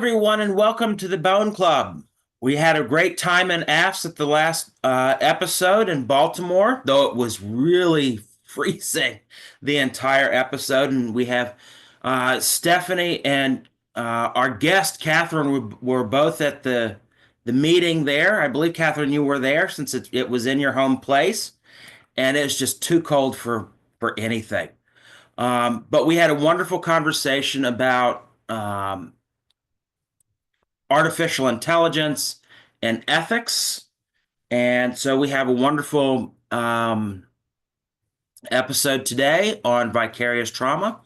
everyone, and welcome to the Bone Club. We had a great time in AFS at the last episode in Baltimore, though it was really freezing the entire episode. And we have Stephanie and our guest, Catherine, were both at the meeting there. I believe, Catherine, you were there since it was in your home place, and it's just too cold for anything. But we had a wonderful conversation about artificial intelligence and ethics. And so we have a wonderful episode today on vicarious trauma.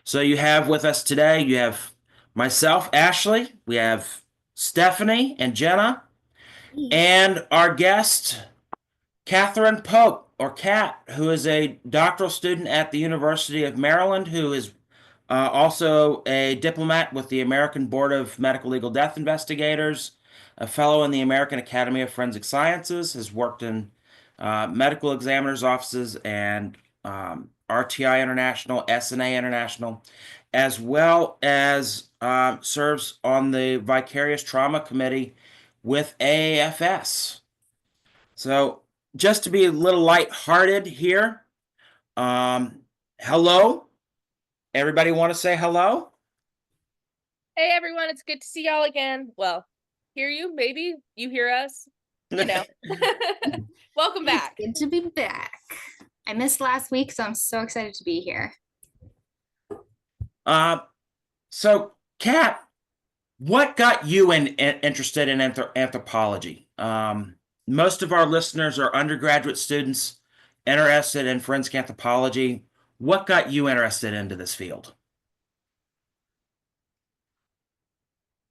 So you have with us today, you have myself, Ashley, we have Stephanie and Jenna, and our guest, Katharine Pope, or Kat, who is a doctoral student at the University of Maryland, who is also a diplomat with the American Board of Medical Legal Death Investigators, a fellow in the American Academy of Forensic Sciences, has worked in medical examiners' offices and RTI International, SNA International, as well as serves on the Vicarious Trauma Committee with AAFS. So, just to be a little lighthearted here, hello. Everybody want to say hello? Hey everyone, it's good to see y'all again. Well, hear you, maybe you hear us, you know. Welcome back. It's good to be back. I missed last week, so I'm so excited to be here. So Kat, what got you interested in anthropology? Most of our listeners are undergraduate students interested in forensic anthropology. What got you interested into this field?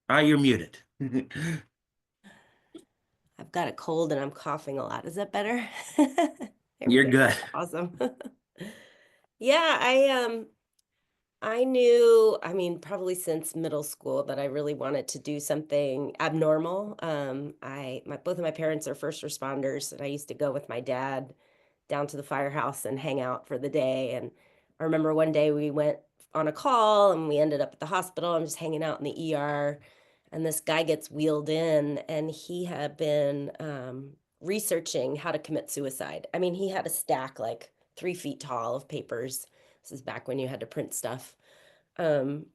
You're muted. I've got a cold and I'm coughing a lot. Is that better? You're good. Awesome. Yeah, I knew, probably since middle school that I really wanted to do something abnormal. Both of my parents are first responders, and I used to go with my dad down to the firehouse and hang out for the day. And I remember one day we went on a call and we ended up at the hospital. I'm just hanging out in the ER, and this guy gets wheeled in, and he had been researching how to commit suicide. I mean, he had a stack like 3 feet tall of papers. This is back when you had to print stuff. And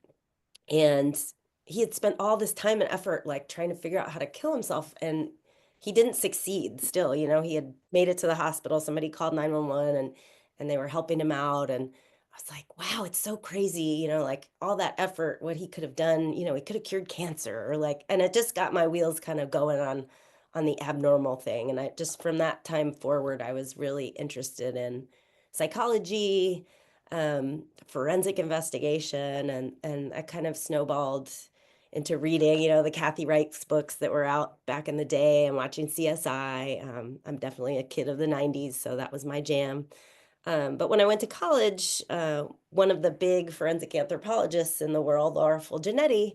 he had spent all this time and effort like trying to figure out how to kill himself, and he didn't succeed still. He had made it to the hospital. Somebody called 911, and they were helping him out. And I was like, wow, it's so crazy, like all that effort, what he could have done, he could have cured cancer, or like, and it just got my wheels kind of going on the abnormal thing. And I just, from that time forward, I was really interested in psychology, forensic investigation, and I kind of snowballed into reading, the Kathy Wright's books that were out back in the day, and watching CSI. I'm definitely a kid of the 90s, so that was my jam. But when I went to college, one of the big forensic anthropologists in the world, Laura Fulgenetti,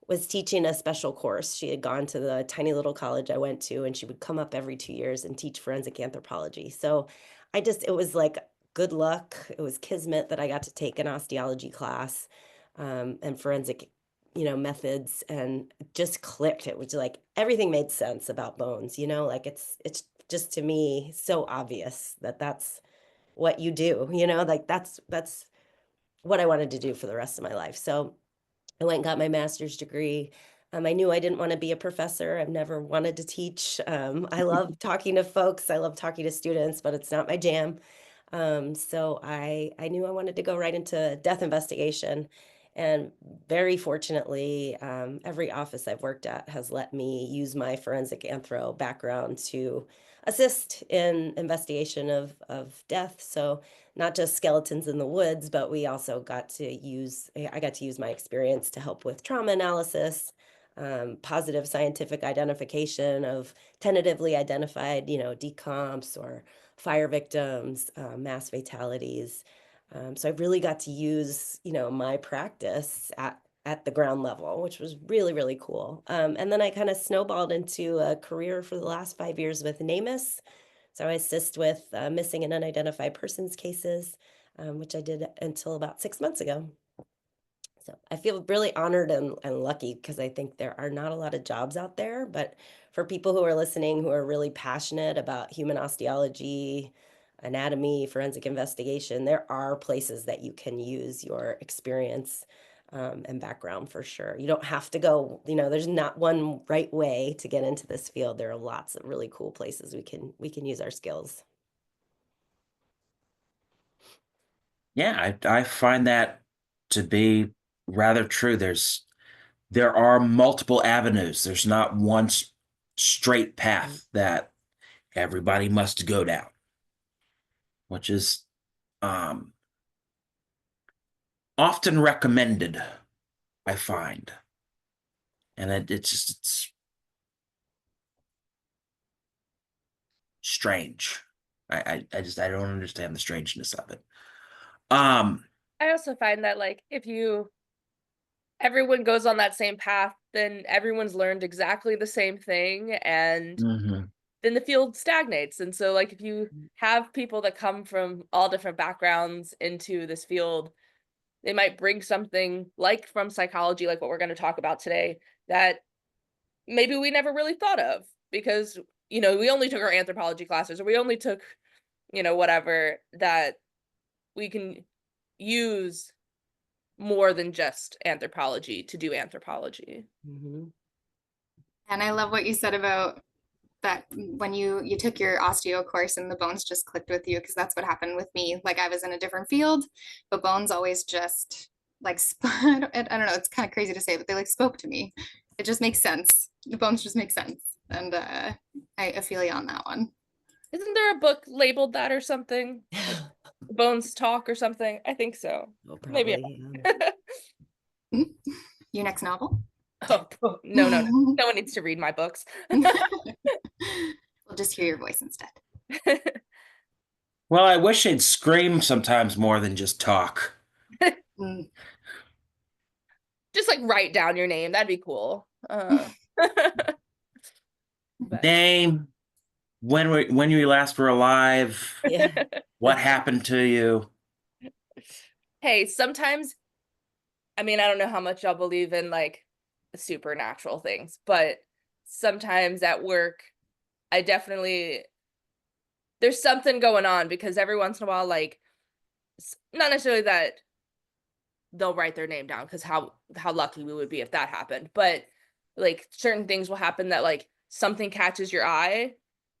was teaching a special course. She had gone to the tiny little college I went to, and she would come up every 2 years and teach forensic anthropology. So it was like good luck. It was kismet that I got to take an osteology class, and forensic, methods, and it just clicked. It was like everything made sense about bones, like it's just, to me, so obvious that that's what you do, like that's what I wanted to do for the rest of my life. So I went and got my master's degree. I knew I didn't want to be a professor. I've never wanted to teach. I love talking to folks. I love talking to students, but it's not my jam. So I knew I wanted to go right into death investigation. And very fortunately, every office I've worked at has let me use my forensic anthro background to assist in investigation of death. So not just skeletons in the woods, but I got to use my experience to help with trauma analysis, positive scientific identification of tentatively identified, decomps or fire victims, mass fatalities. So I really got to use, my practice at the ground level, which was really, really cool. And then I kind of snowballed into a career for the last 5 years with NamUs. So I assist with missing and unidentified persons cases, which I did until about 6 months ago. So I feel really honored and lucky because I think there are not a lot of jobs out there, but for people who are listening who are really passionate about human osteology, anatomy, forensic investigation, there are places that you can use your experience and background for sure. You don't have to go, there's not one right way to get into this field. There are lots of really cool places we can use our skills. Yeah, I find that to be rather true. There are multiple avenues. There's not one straight path that everybody must go down, which is um, often recommended, I find. And it's strange. I don't understand the strangeness of it. I also find that like if everyone goes on that same path, then everyone's learned exactly the same thing, and mhm. then the field stagnates. And so like if you have people that come from all different backgrounds into this field, they might bring something like from psychology, like what we're going to talk about today, that maybe we never really thought of because, we only took our anthropology classes, or we only took, whatever, that we can use more than just anthropology to do anthropology. Mhm. And I love what you said about that when you took your osteo course and the bones just clicked with you, because that's what happened with me. Like I was in a different field, but bones always just like I don't know, it's kind of crazy to say, but they like spoke to me. It just makes sense. The bones just make sense. And I feel you on that one. Isn't there a book labeled that or something? Like Bones Talk or something? I think so. Oh, Maybe. probably. Your next novel? Oh, no, no, no. No one needs to read my books. We'll just hear your voice instead. Well, I wish they'd scream sometimes more than just talk. Mm. Just like write down your name. That'd be cool. But Name, when you last were alive, Yeah. what happened to you? hey, sometimes, I mean, I don't know how much y'all believe in like supernatural things, but sometimes at work, I definitely, there's something going on because every once in a while, like, not necessarily that they'll write their name down because how lucky we would be if that happened, but like certain things will happen that like something catches your eye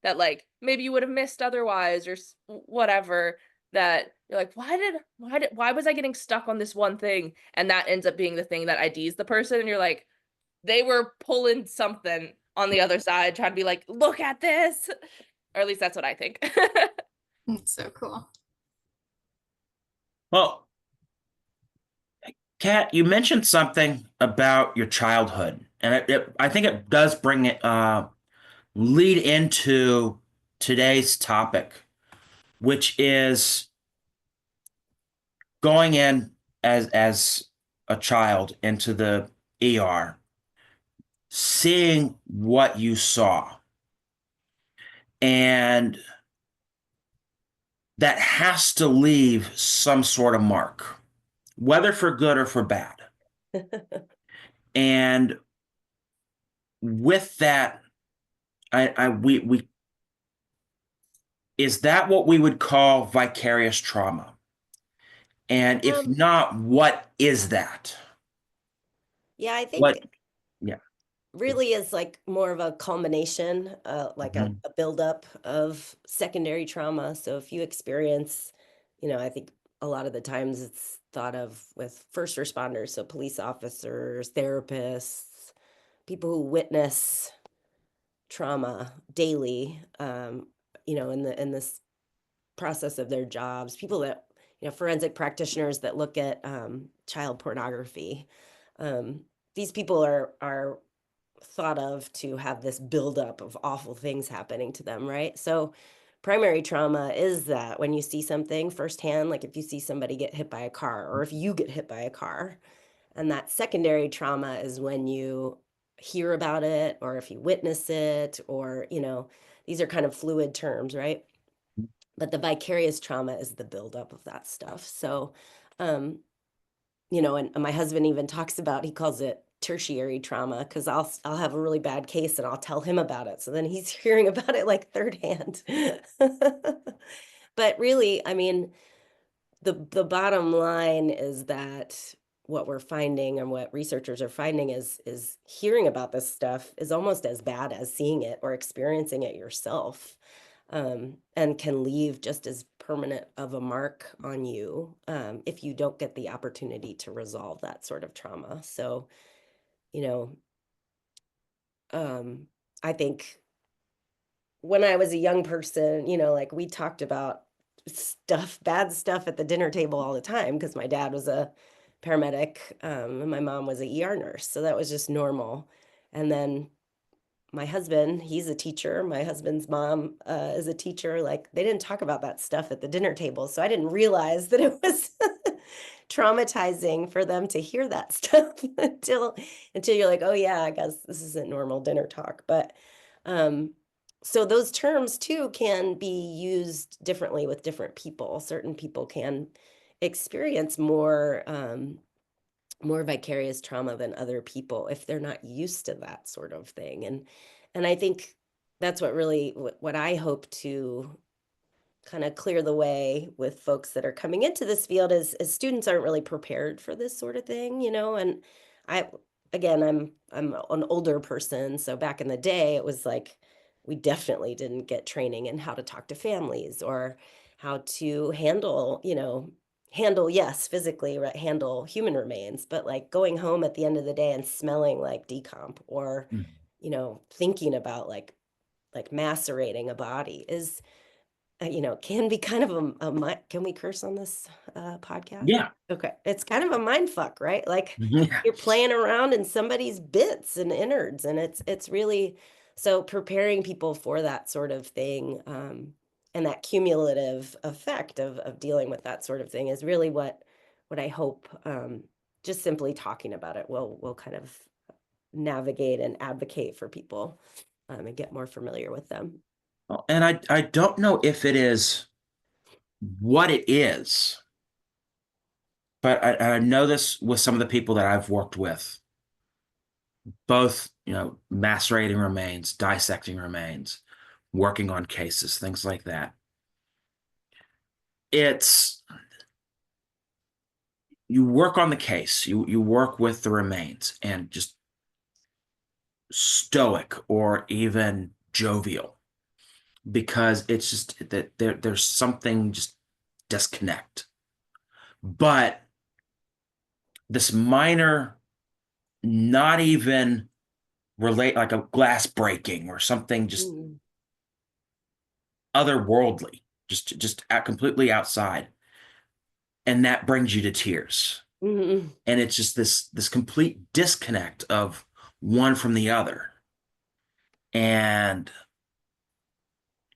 that like maybe you would have missed otherwise, or whatever, that you're like, why was I getting stuck on this one thing, and that ends up being the thing that IDs the person, and you're like, they were pulling something on the other side trying to be like, look at this, or at least that's what I think. It's so cool. Well, Kat, you mentioned something about your childhood, and I think it does bring it lead into today's topic, which is going in as a child into the ER, seeing what you saw, and that has to leave some sort of mark, whether for good or for bad. And with that, we is that what we would call vicarious trauma? And if Um, not, what is that? yeah, I What? think Yeah. really is like more of a culmination, like a, Mhm. a buildup of secondary trauma. So if you experience, I think a lot of the times it's thought of with first responders, so police officers, therapists, people who witness trauma daily, in this process of their jobs, people that, forensic practitioners that look at child pornography. Um, these people are thought of to have this buildup of awful things happening to them, right? So primary trauma is that when you see something firsthand, like if you see somebody get hit by a car or if you get hit by a car. And that secondary trauma is when you hear about it or if you witness it, or, these are kind of fluid terms, right? But the vicarious trauma is the buildup of that stuff. So, um, and my husband even talks about, he calls it tertiary trauma, because I'll have a really bad case and I'll tell him about it. So then he's hearing about it like third hand. But really, I mean, the bottom line is that what we're finding and what researchers are finding is hearing about this stuff is almost as bad as seeing it or experiencing it yourself, and can leave just as permanent of a mark on you, if you don't get the opportunity to resolve that sort of trauma. So, you know, I think when I was a young person, like we talked about bad stuff at the dinner table all the time, because my dad was a paramedic, and my mom was a ER nurse. So that was just normal. And then my husband, he's a teacher. My husband's mom is a teacher. Like, they didn't talk about that stuff at the dinner table. So I didn't realize that it was traumatizing for them to hear that stuff until you're like, oh yeah, I guess this isn't normal dinner talk. But so those terms too can be used differently with different people. Certain people can experience more vicarious trauma than other people if they're not used to that sort of thing. And I think that's what I hope to kind of clear the way with folks that are coming into this field, is students aren't really prepared for this sort of thing, and I again, I'm an older person, so back in the day it was like we definitely didn't get training in how to talk to families, or how to handle, yes, physically, right, handle human remains, but like going home at the end of the day and smelling like decomp, or Mm. thinking about like macerating a body is, can be kind of can we curse on this podcast? Yeah. Okay. It's kind of a mind fuck, right? Like, Yeah. you're playing around in somebody's bits and innards, and it's really, so preparing people for that sort of thing, and that cumulative effect of dealing with that sort of thing is really what I hope, just simply talking about it will kind of navigate and advocate for people, and get more familiar with them. And I don't know if it is what it is, but I know this with some of the people that I've worked with, both, macerating remains, dissecting remains, working on cases, things like that. It's You work on the case, you work with the remains, and just stoic or even jovial, because it's just that there's something just disconnect. But this minor, not even relate, like a glass breaking or something just Mm. otherworldly, just completely outside, and that brings you to tears. Mhm. And it's just this complete disconnect of one from the other. And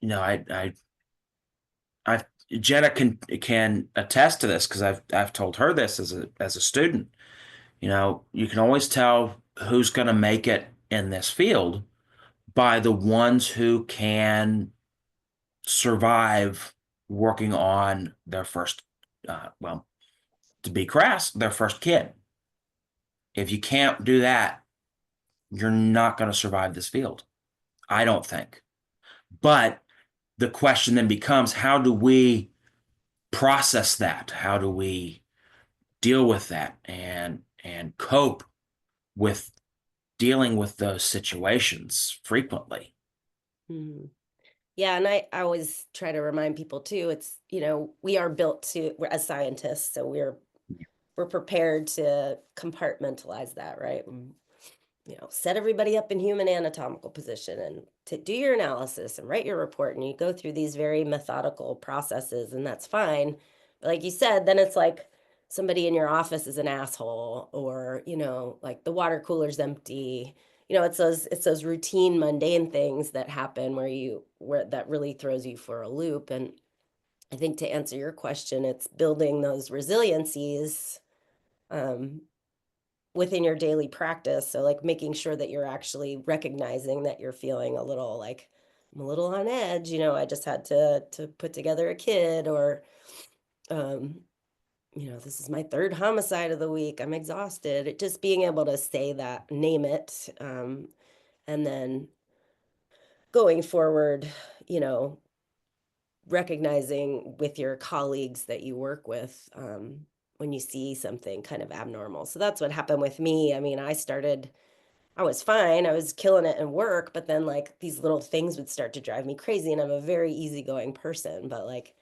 I Jenna can attest to this, because I've told her this as a student. You can always tell who's going to make it in this field by the ones who can survive working on their first, well, to be crass, their first kid. If you can't do that, you're not going to survive this field, I don't think. But the question then becomes, how do we process that? How do we deal with that and cope with dealing with those situations frequently? Mhm. Yeah, and I always try to remind people too, it's, we are built we're as scientists, so we're prepared to compartmentalize that, right? And, set everybody up in human anatomical position and to do your analysis and write your report, and you go through these very methodical processes, and that's fine. But like you said, then it's like somebody in your office is an asshole, or, like the water cooler's empty. It's those routine mundane things that happen where that really throws you for a loop. And I think, to answer your question, it's building those resiliencies, um, within your daily practice. So like making sure that you're actually recognizing that you're feeling a little like, I'm a little on edge, I just had to put together a kid, or, um, this is my third homicide of the week. I'm exhausted. Just being able to say that, name it, and then going forward, recognizing with your colleagues that you work with, when you see something kind of abnormal. So that's what happened with me. I mean, I was fine. I was killing it in work, but then like these little things would start to drive me crazy. And I'm a very easygoing person, but like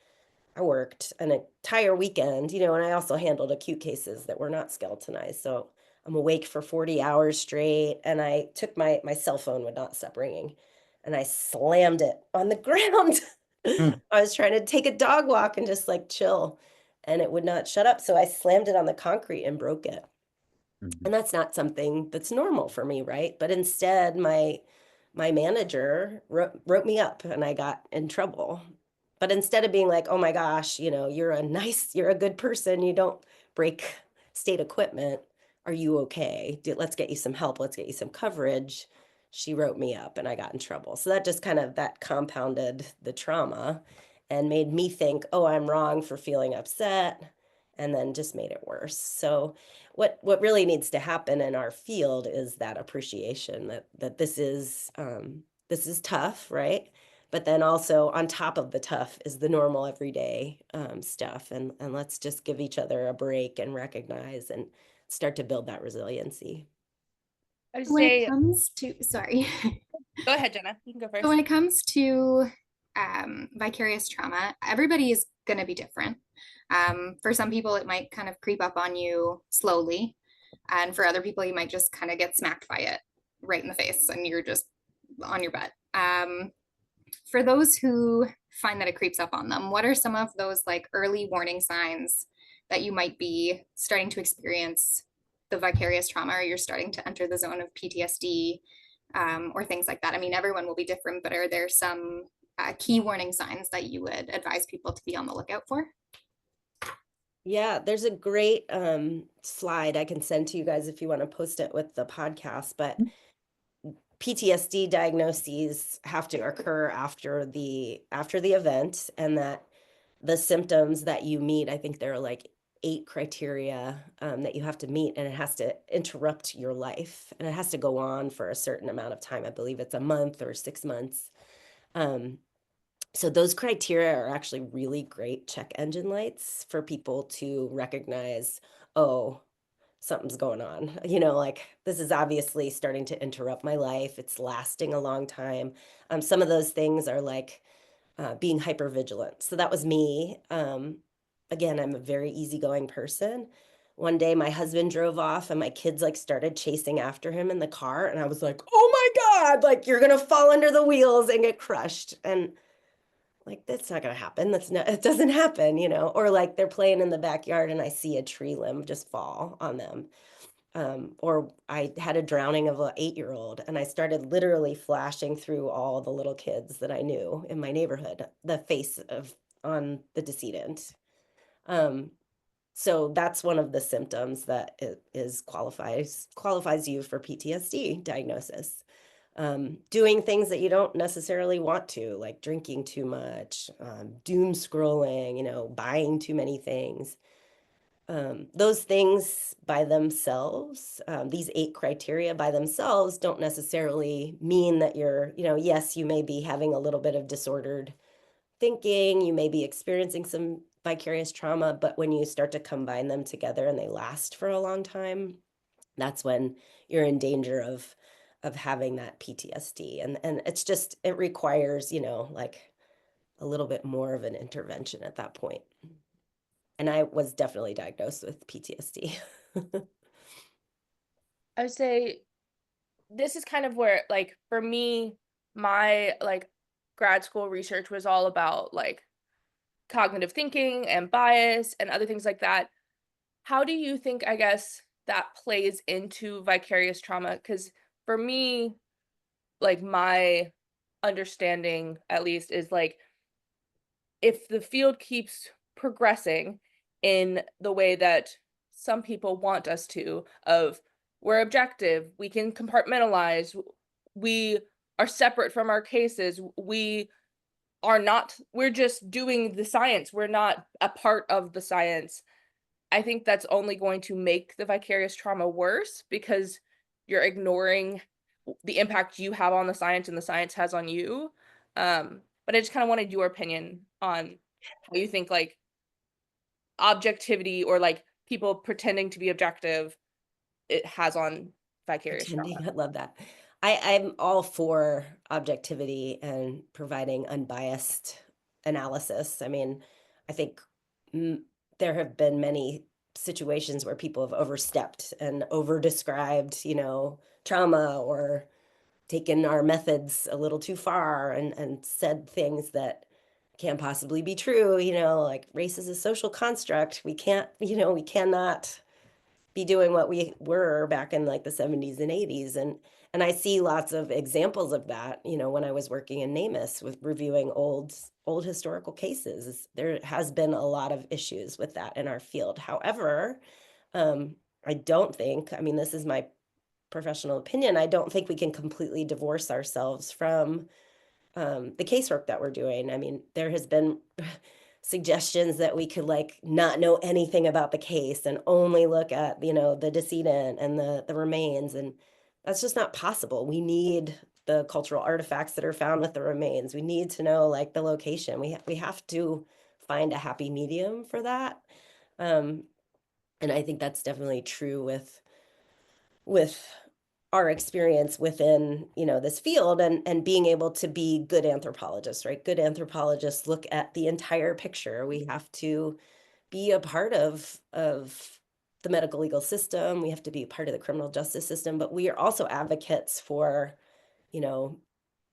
I worked an entire weekend, and I also handled acute cases that were not skeletonized. So I'm awake for 40 hours straight. And I took my cell phone would not stop ringing and I slammed it on the ground. Hmm. I was trying to take a dog walk and just like chill and it would not shut up. So I slammed it on the concrete and broke it. Mhm. And that's not something that's normal for me, right? But instead, my manager wrote me up and I got in trouble. But instead of being like, oh my gosh, you're a good person, you don't break state equipment. Are you okay? Let's get you some help. Let's get you some coverage. She wrote me up and I got in trouble. So that just kind of that compounded the trauma and made me think, oh, I'm wrong for feeling upset, and then just made it worse. So what really needs to happen in our field is that appreciation that this is tough, right? But then also on top of the tough is the normal everyday stuff, and let's just give each other a break and recognize and start to build that resiliency. I would When it say, comes to, sorry. go ahead, Jenna. You can go So first. when it comes to vicarious trauma, everybody is going to be different. For some people, it might kind of creep up on you slowly. And for other people, you might just kind of get smacked by it right in the face and you're just on your butt. For those who find that it creeps up on them, what are some of those like early warning signs that you might be starting to experience the vicarious trauma, or you're starting to enter the zone of PTSD, or things like that? I mean, everyone will be different, but are there some key warning signs that you would advise people to be on the lookout for? Yeah, there's a great slide I can send to you guys if you want to post it with the podcast, but PTSD diagnoses have to occur after the event, and that the symptoms that you meet, I think there are like 8 criteria that you have to meet, and it has to interrupt your life, and it has to go on for a certain amount of time. I believe it's a month or 6 months. So those criteria are actually really great check engine lights for people to recognize, oh, something's going on. Like this is obviously starting to interrupt my life. It's lasting a long time. Some of those things are like being hyper vigilant. So that was me. Again, I'm a very easygoing person. One day my husband drove off and my kids like started chasing after him in the car. And I was like, oh my God, like you're going to fall under the wheels and get crushed. And like, that's not going to happen. It doesn't happen, or like they're playing in the backyard and I see a tree limb just fall on them. Or I had a drowning of an 8-year-old and I started literally flashing through all the little kids that I knew in my neighborhood, the face of on the decedent. So that's one of the symptoms that qualifies you for PTSD diagnosis. Doing things that you don't necessarily want to, like drinking too much, doom scrolling, buying too many things. Those things by themselves, these 8 criteria by themselves don't necessarily mean that you're, yes, you may be having a little bit of disordered thinking, you may be experiencing some vicarious trauma, but when you start to combine them together and they last for a long time, that's when you're in danger of having that PTSD. And it requires, like a little bit more of an intervention at that point. And I was definitely diagnosed with PTSD. I would say this is kind of where, like, for me, my like grad school research was all about like cognitive thinking and bias and other things like that. How do you think, I guess, that plays into vicarious trauma? Because for me, like, my understanding, at least, is like if the field keeps progressing in the way that some people want us to, of we're objective, we can compartmentalize, we are separate from our cases, we're just doing the science, we're not a part of the science. I think that's only going to make the vicarious trauma worse because you're ignoring the impact you have on the science and the science has on you. But I just kind of wanted your opinion on how you think like objectivity or like people pretending to be objective it has on vicarious Pretending, trauma. I love that. I'm all for objectivity and providing unbiased analysis. I mean, I think mm, there have been many situations where people have overstepped and over-described, trauma or taken our methods a little too far and said things that can't possibly be true, like race is a social construct. We can't, we cannot be doing what we were back in like the 70s and 80s. And I see lots of examples of that, when I was working in NamUs with reviewing old historical cases. There has been a lot of issues with that in our field. However, I don't think, I mean, this is my professional opinion, I don't think we can completely divorce ourselves from the casework that we're doing. I mean, there has been suggestions that we could like not know anything about the case and only look at, the decedent and the remains. And that's just not possible. We need the cultural artifacts that are found with the remains. We need to know like the location. We have to find a happy medium for that. Um, and I think that's definitely true with our experience within this field and being able to be good anthropologists, right? Good anthropologists look at the entire picture. We have to be a part of the medical legal system. We have to be a part of the criminal justice system, but we are also advocates for you know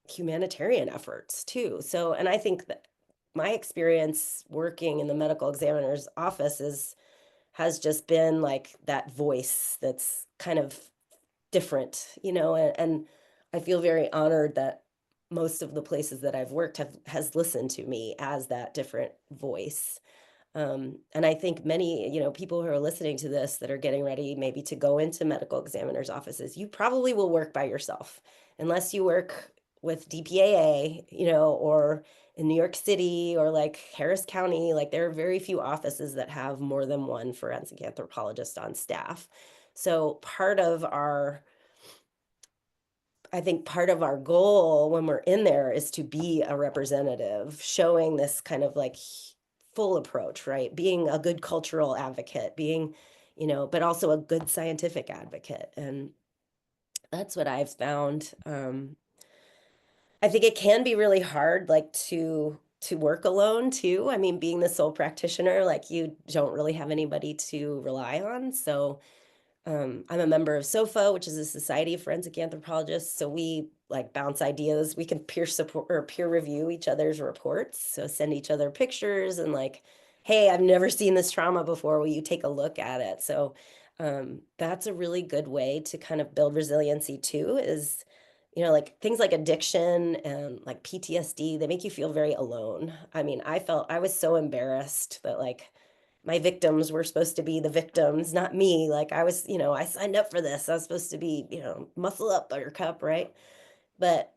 humanitarian efforts too. So, and I think that my experience working in the medical examiner's office has just been like that voice that's kind of different, and I feel very honored that most of the places that I've worked has listened to me as that different voice. And I think many, people who are listening to this that are getting ready maybe to go into medical examiners' offices, you probably will work by yourself unless you work with DPAA, or in New York City or like Harris County. Like there are very few offices that have more than one forensic anthropologist on staff. So I think part of our goal when we're in there is to be a representative, showing this kind of like full approach, right? Being a good cultural advocate, being, but also a good scientific advocate. And that's what I've found. I think it can be really hard, like to work alone too. I mean, being the sole practitioner, like you don't really have anybody to rely on. So I'm a member of SOFA, which is a Society of Forensic Anthropologists. So we like bounce ideas. We can peer support or peer review each other's reports. So send each other pictures and like, hey, I've never seen this trauma before. Will you take a look at it? So that's a really good way to kind of build resiliency too, is, like things like addiction and like PTSD, they make you feel very alone. I mean, I was so embarrassed that like my victims were supposed to be the victims, not me. Like I was, I signed up for this. I was supposed to be, muscle up, buttercup, right? But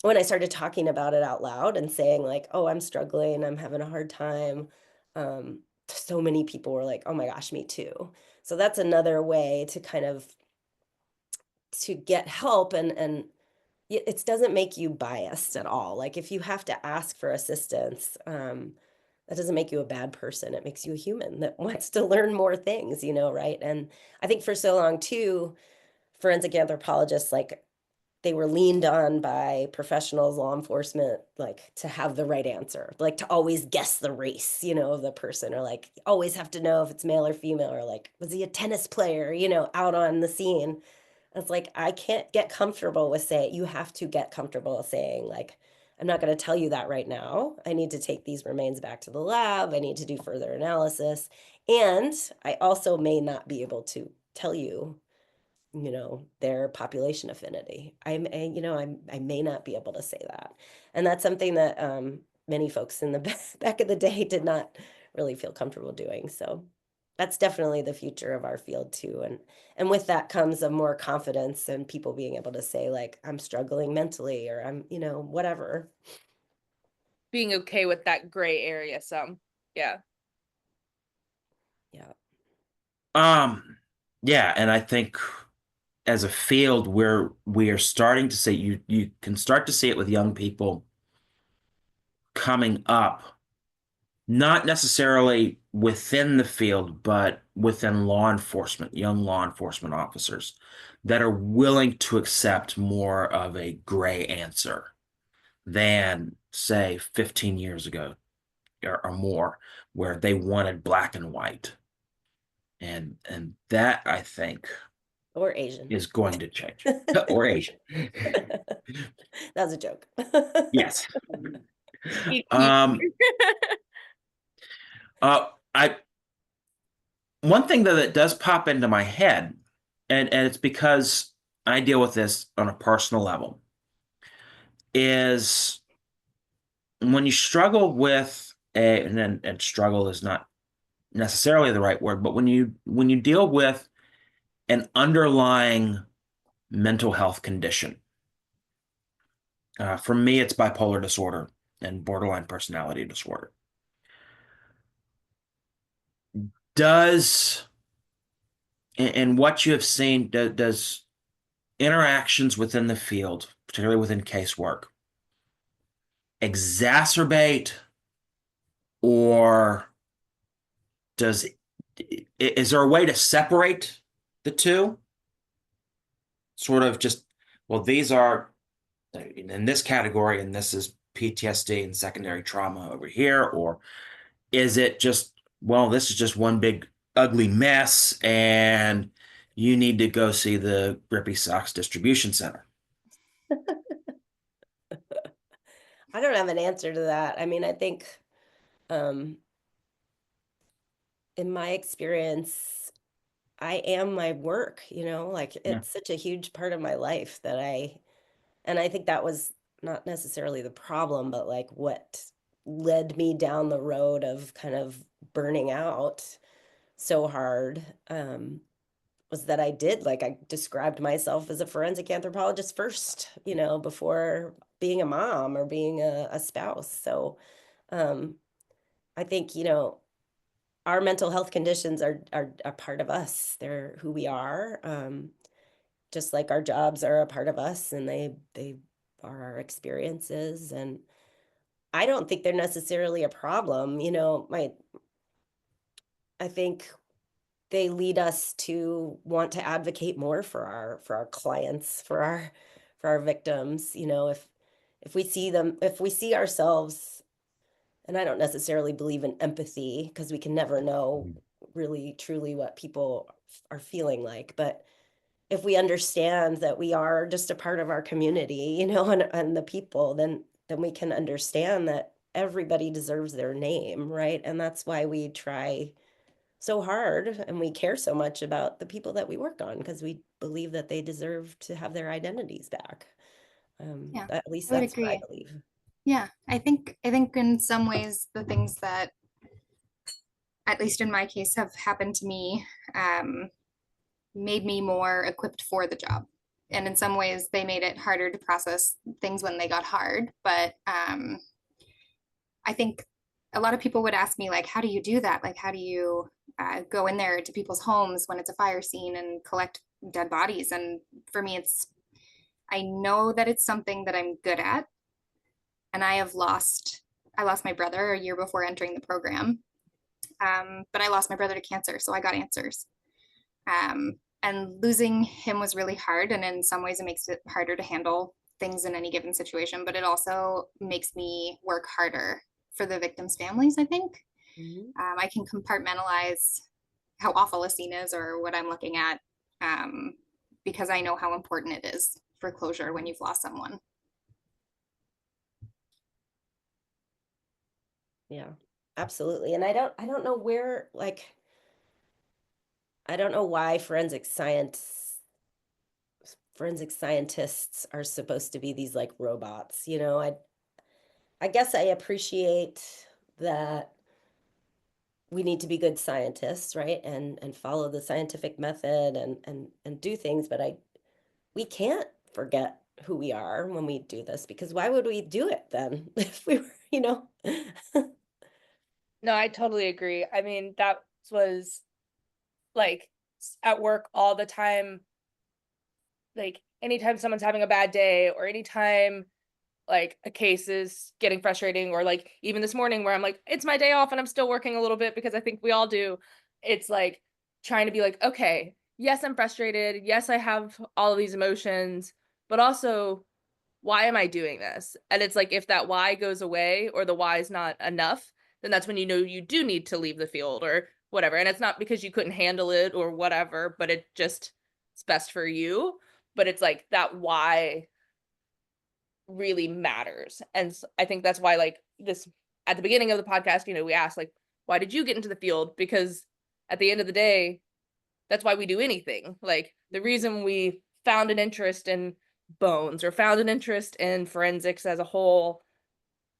when I started talking about it out loud and saying like, oh, I'm struggling, I'm having a hard time, so many people were like, oh my gosh, me too. So that's another way to kind of to get help, and it doesn't make you biased at all. Like if you have to ask for assistance, that doesn't make you a bad person. It makes you a human that wants to learn more things, right? And I think for so long too, forensic anthropologists, like they were leaned on by professionals, law enforcement, like to have the right answer, like to always guess the race, of the person, or like always have to know if it's male or female, or like, was he a tennis player, out on the scene? It's like, I can't get comfortable with saying, you have to get comfortable with saying, like, I'm not going to tell you that right now. I need to take these remains back to the lab. I need to do further analysis. And I also may not be able to tell you, their population affinity. I may not be able to say that. And that's something that many folks in the back of the day did not really feel comfortable doing. So that's definitely the future of our field too. And with that comes a more confidence and people being able to say like, I'm struggling mentally, or I'm, whatever. Being okay with that gray area some. Yeah. Yeah. Yeah, and I think as a field where we are starting to see you can start to see it with young people coming up, not necessarily within the field, but within law enforcement, young law enforcement officers that are willing to accept more of a gray answer than, say, 15 years ago or more, where they wanted black and white. And that I think Or Asian. is going to change. Or Asian. That was a joke. Yes. Eat Um, I one thing that does pop into my head, and it's because I deal with this on a personal level, is when you struggle with and struggle is not necessarily the right word, but when you deal with an underlying mental health condition. For me, it's bipolar disorder and borderline personality disorder. Does and what you have seen, does interactions within the field, particularly within casework, exacerbate, or does is there a way to separate the two? Sort of just, well, these are in this category, and this is PTSD and secondary trauma over here, or is it just, well, this is just one big ugly mess, and you need to go see the Grippy Socks distribution center? I don't have an answer to that. I mean, I think um, in my experience, I am my work, like Yeah. it's such a huge part of my life and I think that was not necessarily the problem, but like what led me down the road of kind of burning out so hard was that I described myself as a forensic anthropologist first, before being a mom or being a spouse. So um, I think, our mental health conditions are a part of us. They're who we are. Just like our jobs are a part of us and they are our experiences. And I don't think they're necessarily a problem. I think they lead us to want to advocate more for our clients, for our victims. If we see ourselves, and I don't necessarily believe in empathy because we can never know really truly what people are feeling like, but if we understand that we are just a part of our community, and the people, then we can understand that everybody deserves their name, right? And that's why we try so hard and we care so much about the people that we work on because we believe that they deserve to have their identities back. Yeah, At least I would that's what I agree. believe. Yeah, I think in some ways the things that, at least in my case, have happened to me, um, made me more equipped for the job. And in some ways, they made it harder to process things when they got hard. But I think a lot of people would ask me, like, how do you do that? Like, how do you go in there to people's homes when it's a fire scene and collect dead bodies? And for me, I know that it's something that I'm good at. And I lost my brother a year before entering the program. But I lost my brother to cancer. So I got answers. And losing him was really hard. And in some ways, it makes it harder to handle things in any given situation, but it also makes me work harder for the victims' families, I think. Mhm. I can compartmentalize how awful a scene is or what I'm looking at um, because I know how important it is for closure when you've lost someone. Yeah, absolutely. And I don't know where, like, I don't know why forensic scientists are supposed to be these like robots. I guess I appreciate that we need to be good scientists, right? And follow the scientific method and do things, but we can't forget who we are when we do this because why would we do it then if we were. No, I totally agree. I mean, that was like at work all the time, like anytime someone's having a bad day or anytime like a case is getting frustrating, or like even this morning where I'm like, it's my day off and I'm still working a little bit because I think we all do. It's like trying to be like, okay, yes, I'm frustrated. Yes, I have all of these emotions, but also, why am I doing this? And it's like, if that why goes away or the why is not enough, then that's when you know you do need to leave the field or whatever. And it's not because you couldn't handle it or whatever, but it just, it's best for you. But it's like that why really matters. And I think that's why, like, this at the beginning of the podcast, we asked, like, why did you get into the field? Because at the end of the day, that's why we do anything. Like, the reason we found an interest in bones or found an interest in forensics as a whole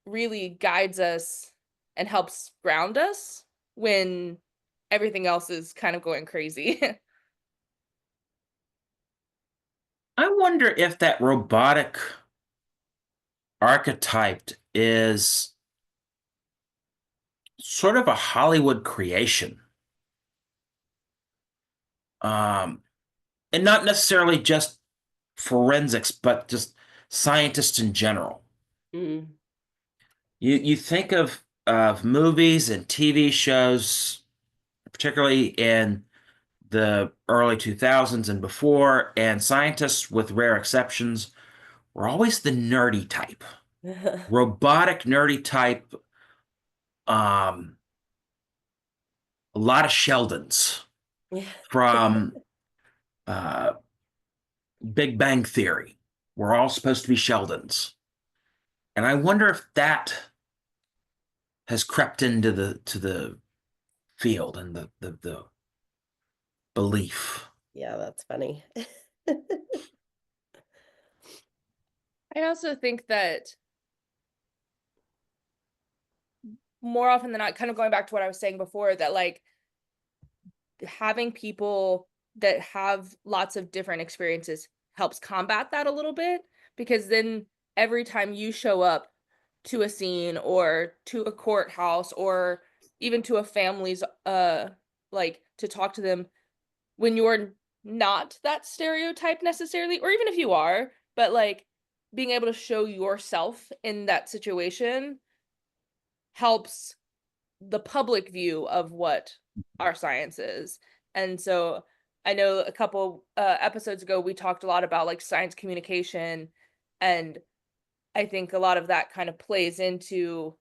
really guides us and helps ground us when everything else is kind of going crazy. I wonder if that robotic archetype is sort of a Hollywood creation. Um, and not necessarily just forensics, but just scientists in general. Mm. You think of movies and TV shows, particularly in the early 2000s and before, and scientists, with rare exceptions, were always the nerdy type, robotic nerdy type. Um, a lot of Sheldons Yeah. from uh, Big Bang Theory. We're all supposed to be Sheldons. And I wonder if that has crept into the field and the belief. Yeah, that's funny. I also think that more often than not, kind of going back to what I was saying before, that like having people that have lots of different experiences helps combat that a little bit, because then every time you show up to a scene or to a courthouse or even to a family's like to talk to them, when you're not that stereotype necessarily, or even if you are, but like being able to show yourself in that situation helps the public view of what our science is. And so I know a couple episodes ago we talked a lot about like science communication, and I think a lot of that kind of plays into,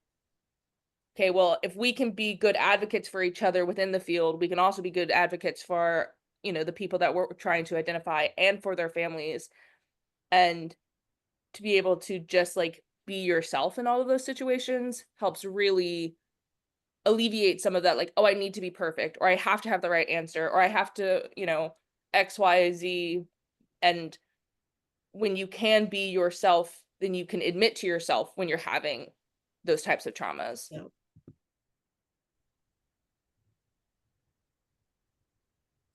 okay, well, if we can be good advocates for each other within the field, we can also be good advocates for, the people that we're trying to identify and for their families. And to be able to just like be yourself in all of those situations helps really alleviate some of that, like, oh, I need to be perfect, or I have to have the right answer, or I have to, X, Y, Z. And when you can be yourself, then you can admit to yourself when you're having those types of traumas. Yeah.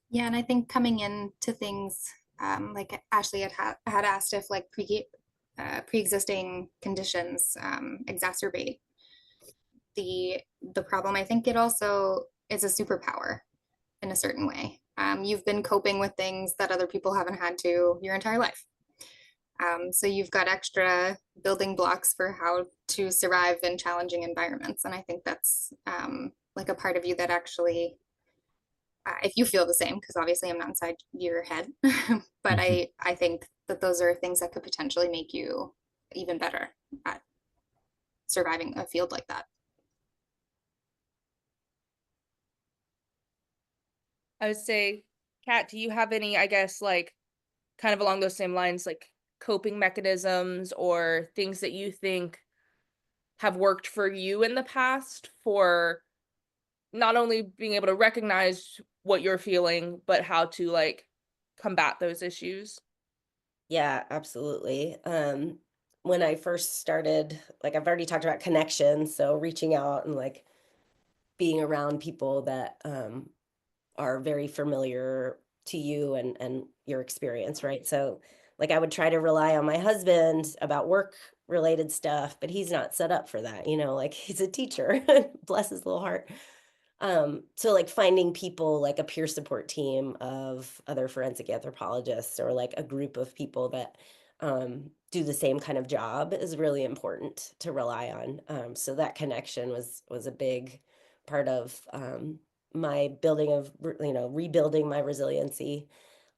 Yeah, and I think coming into things, like Ashley had asked if like pre-existing conditions exacerbate the problem. I think it also is a superpower in a certain way. You've been coping with things that other people haven't had to your entire life. So you've got extra building blocks for how to survive in challenging environments. And I think that's like a part of you that actually, if you feel the same, because obviously I'm not inside your head, but Mhm. I think that those are things that could potentially make you even better at surviving a field like that. I would say, Kat, do you have any, I guess, like kind of along those same lines, like coping mechanisms or things that you think have worked for you in the past for not only being able to recognize what you're feeling, but how to like combat those issues? Yeah, absolutely. When I first started, like I've already talked about connection, so reaching out and like being around people that are very familiar to you and your experience, right? So like I would try to rely on my husband about work related stuff, but he's not set up for that, like he's a teacher, bless his little heart. So like finding people like a peer support team of other forensic anthropologists or like a group of people that do the same kind of job is really important to rely on. So that connection was a big part of my building of, rebuilding my resiliency.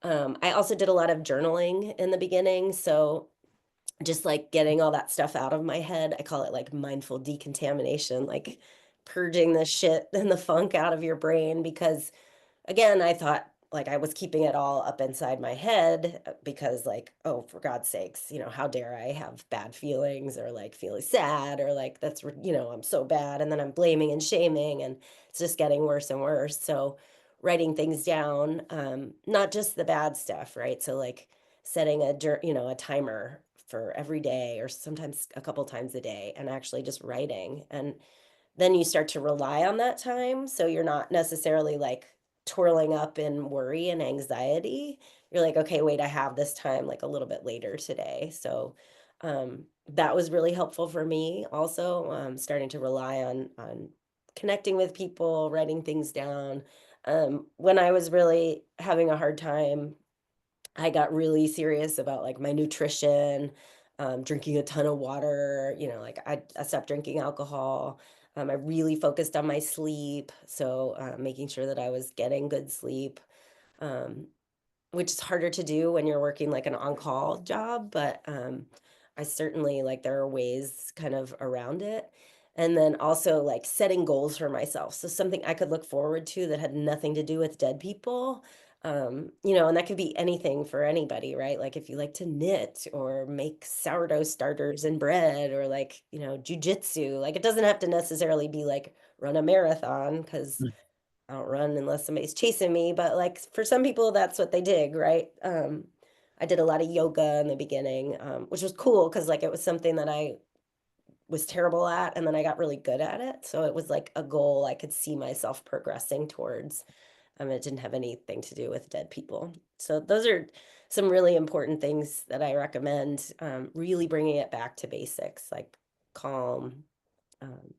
I also did a lot of journaling in the beginning. So just like getting all that stuff out of my head. I call it like mindful decontamination, like purging the shit and the funk out of your brain because again, I thought like I was keeping it all up inside my head because like, oh, for God's sakes, how dare I have bad feelings or like feeling sad or like that's, I'm so bad. And then I'm blaming and shaming and it's just getting worse and worse. So writing things down, not just the bad stuff, right? So like setting a timer for every day or sometimes a couple times a day and actually just writing. And then you start to rely on that time. So you're not necessarily like twirling up in worry and anxiety. You're like, okay, wait, I have this time like a little bit later today. So that was really helpful for me also, starting to rely on connecting with people, writing things down. When I was really having a hard time, I got really serious about like my nutrition, drinking a ton of water, like I stopped drinking alcohol. I really focused on my sleep. So making sure that I was getting good sleep. Um, which is harder to do when you're working like an on-call job, but I certainly like there are ways kind of around it. And then also like setting goals for myself. So something I could look forward to that had nothing to do with dead people. And that could be anything for anybody, right? Like if you like to knit or make sourdough starters and bread or like, jujitsu, like it doesn't have to necessarily be like run a marathon because I don't run unless somebody's chasing me, but like for some people, that's what they dig, right? I did a lot of yoga in the beginning, which was cool because like it was something that I was terrible at, and then I got really good at it. So it was like a goal I could see myself progressing towards. It didn't have anything to do with dead people. So those are some really important things that I recommend. Really bringing it back to basics like calm,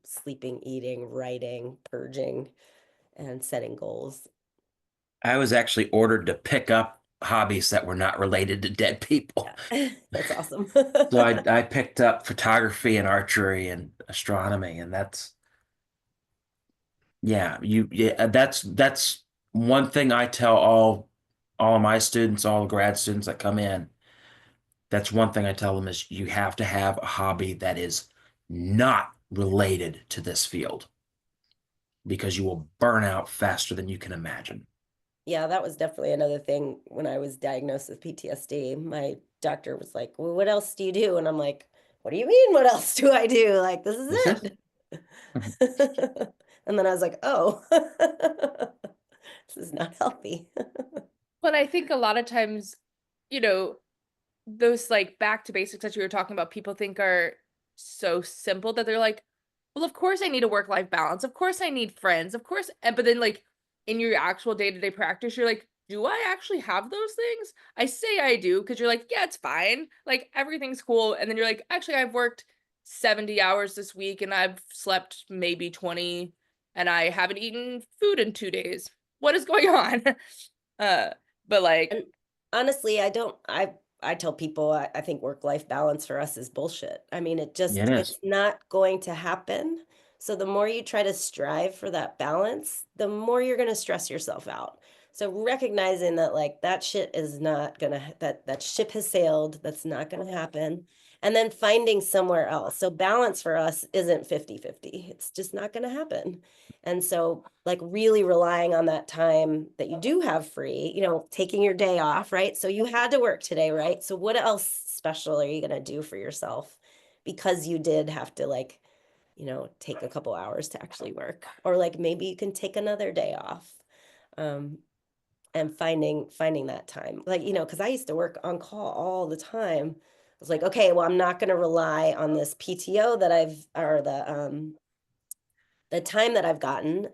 sleeping, eating, writing, purging, and setting goals. I was actually ordered to pick up hobbies that were not related to dead people. Yeah. That's awesome. So I picked up photography and archery and astronomy, and that's one thing I tell all of my students, all the grad students that come in. That's one thing I tell them is you have to have a hobby that is not related to this field because you will burn out faster than you can imagine. Yeah, that was definitely another thing when I was diagnosed with PTSD. My doctor was like, well, what else do you do? And I'm like, what do you mean, what else do I do? Like, this is This is it. And then I was like, oh, this is not healthy. But I think a lot of times, you know, those like back to basics that you were talking about, people think are so simple that they're like, well, of course I need a work-life balance. Of course I need friends. Of course. But then like in your actual day-to-day practice, you're like, do I actually have those things? I say I do because you're like, yeah, it's fine. Like everything's cool. And then you're like, actually, I've worked 70 hours this week and I've slept maybe 20 and I haven't eaten food in 2 days. What is going on? uh, but like, And honestly, I tell people I think work-life balance for us is bullshit. I mean, Yeah, it is. it's not going to happen. So the more you try to strive for that balance, the more you're going to stress yourself out. So recognizing that like that shit is not gonna that ship has sailed, that's not gonna happen. And then finding somewhere else. So balance for us isn't 50-50. It's just not gonna happen. And so, like, really relying on that time that you do have free, taking your day off, right? So, you had to work today, right? So, what else special are you going to do for yourself because you did have to, like, take a couple hours to actually work? Or, like, maybe you can take another day off. And finding that time, like, because I used to work on call all the time. I was like, okay, well, I'm not going to rely on this PTO that or the time that I've gotten.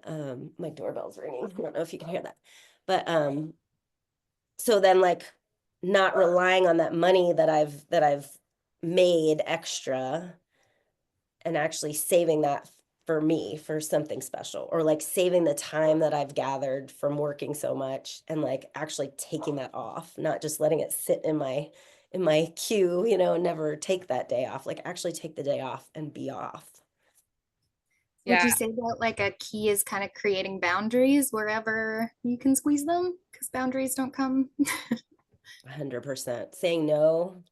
My doorbell's ringing. I don't know if you can hear that. But so then like not relying on that money that I've made extra and actually saving that for me for something special, or like saving the time that I've gathered from working so much and like actually taking that off, not just letting it sit in my queue, you know, and never take that day off, like actually take the day off and be off. Would Yeah. you say that like a key is kind of creating boundaries wherever you can squeeze them? Because boundaries don't come. 100%. Saying no.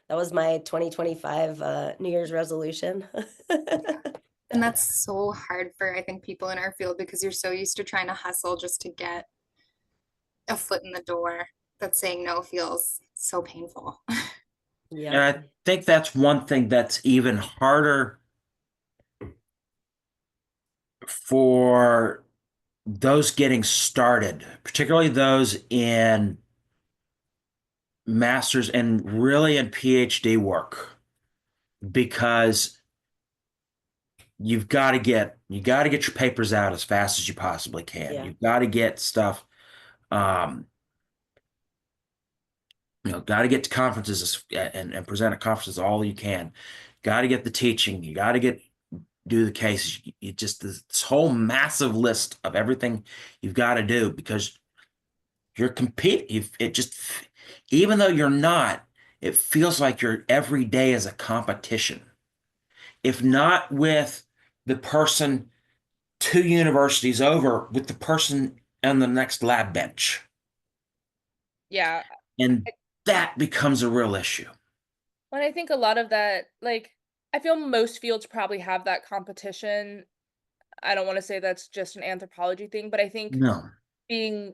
That was my 2025 New Year's resolution. And that's so hard for, I think, people in our field because you're so used to trying to hustle just to get a foot in the door that saying no feels so painful. And Yep. I think that's one thing that's even harder for those getting started, particularly those in master's and really in PhD work, because you got to get your papers out as fast as you possibly can. Yeah. You've got to get stuff, got to get to conferences and present at conferences all you can. Got to get the teaching. You got to do the cases. You just this whole massive list of everything you've got to do because you're competing. It just, even though you're not, it feels like your every day is a competition. If not with the person 2 universities over, with the person on the next lab bench. Yeah. And that becomes a real issue. When I think a lot of that, like, I feel most fields probably have that competition. I don't want to say that's just an anthropology thing, but I think No. being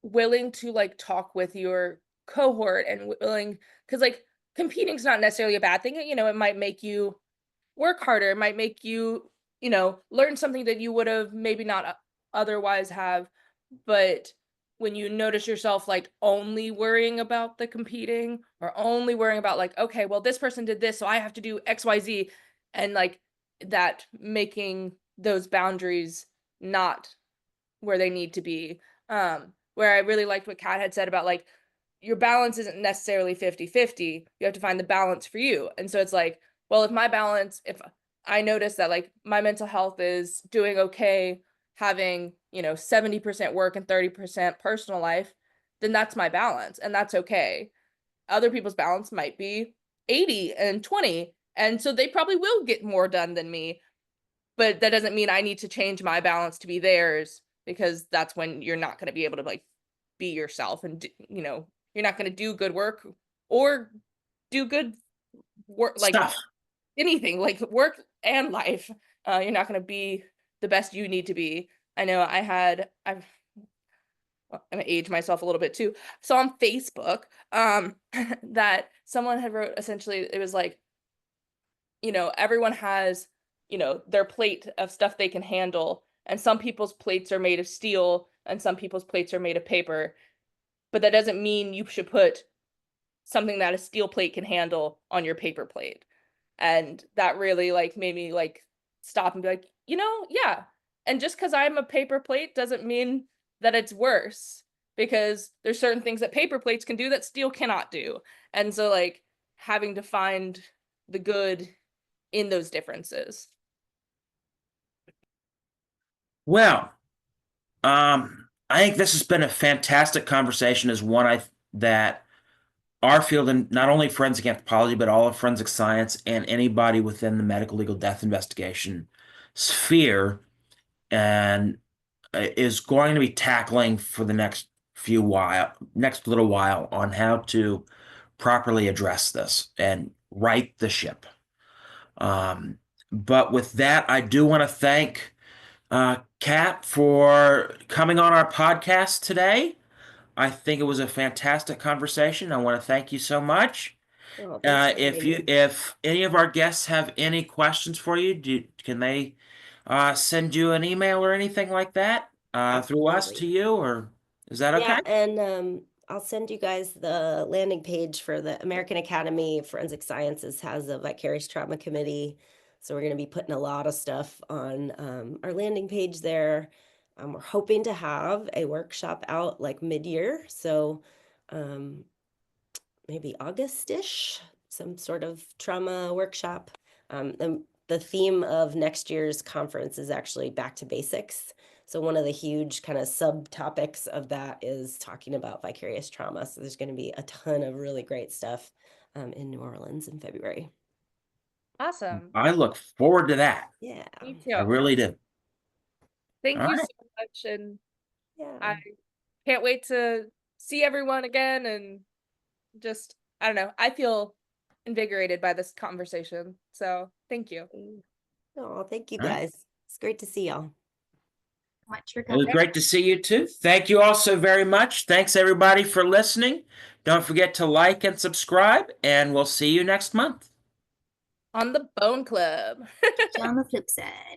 willing to like talk with your cohort and willing, because like competing's not necessarily a bad thing. You know, it might make you work harder. It might make you, learn something that you would have maybe not otherwise have. But when you notice yourself like only worrying about the competing or only worrying about like, okay, well, this person did this, so I have to do XYZ, and like that making those boundaries not where they need to be. Where I really liked what Kat had said about like your balance isn't necessarily 50-50. You have to find the balance for you. And so it's like, well, if I notice that like my mental health is doing okay, having, 70% work and 30% personal life, then that's my balance and that's okay. Other people's balance might be 80 and 20. And so they probably will get more done than me, but that doesn't mean I need to change my balance to be theirs, because that's when you're not going to be able to like be yourself and you're not going to do good work or do good work, like Stuff. anything, like work and life. You're not going to be the best you need to be. I know I'm gonna age myself a little bit too. So on Facebook, that someone had wrote, essentially it was like, everyone has, their plate of stuff they can handle, and some people's plates are made of steel and some people's plates are made of paper, but that doesn't mean you should put something that a steel plate can handle on your paper plate. And that really like made me like stop and be like, yeah. And just because I'm a paper plate doesn't mean that it's worse, because there's certain things that paper plates can do that steel cannot do. And so like having to find the good in those differences. Well, I think this has been a fantastic conversation, is one that our field, and not only forensic anthropology, but all of forensic science and anybody within the medical legal death investigation sphere, and is going to be tackling for the next little while, on how to properly address this and right the ship. But with that, I do want to thank Kat for coming on our podcast today. I think it was a fantastic conversation. I want to thank you so much. Oh, thanks for If having me. if any of our guests have any questions for you, can they send you an email or anything like that through us to Absolutely. you, or is that okay? Yeah, and I'll send you guys the landing page for the American Academy of Forensic Sciences has a vicarious trauma committee. So we're going to be putting a lot of stuff on our landing page there. We're hoping to have a workshop out like mid-year. So um, maybe August-ish, some sort of trauma workshop. And the theme of next year's conference is actually back to basics. So one of the huge kind of subtopics of that is talking about vicarious trauma. So there's going to be a ton of really great stuff in New Orleans in February. Awesome. I look forward to that. Yeah. Me I too. really do. Thank All you right. so much. And Yeah. I can't wait to see everyone again. And just, I don't know, I feel invigorated by this conversation. So thank you. Oh, thank you All right. guys. It's great to see y'all. Much for It was coming. great to see you too. Thank you all so very much. Thanks everybody for listening. Don't forget to like and subscribe, and we'll see you next month. On the Bone Club. On the flip side.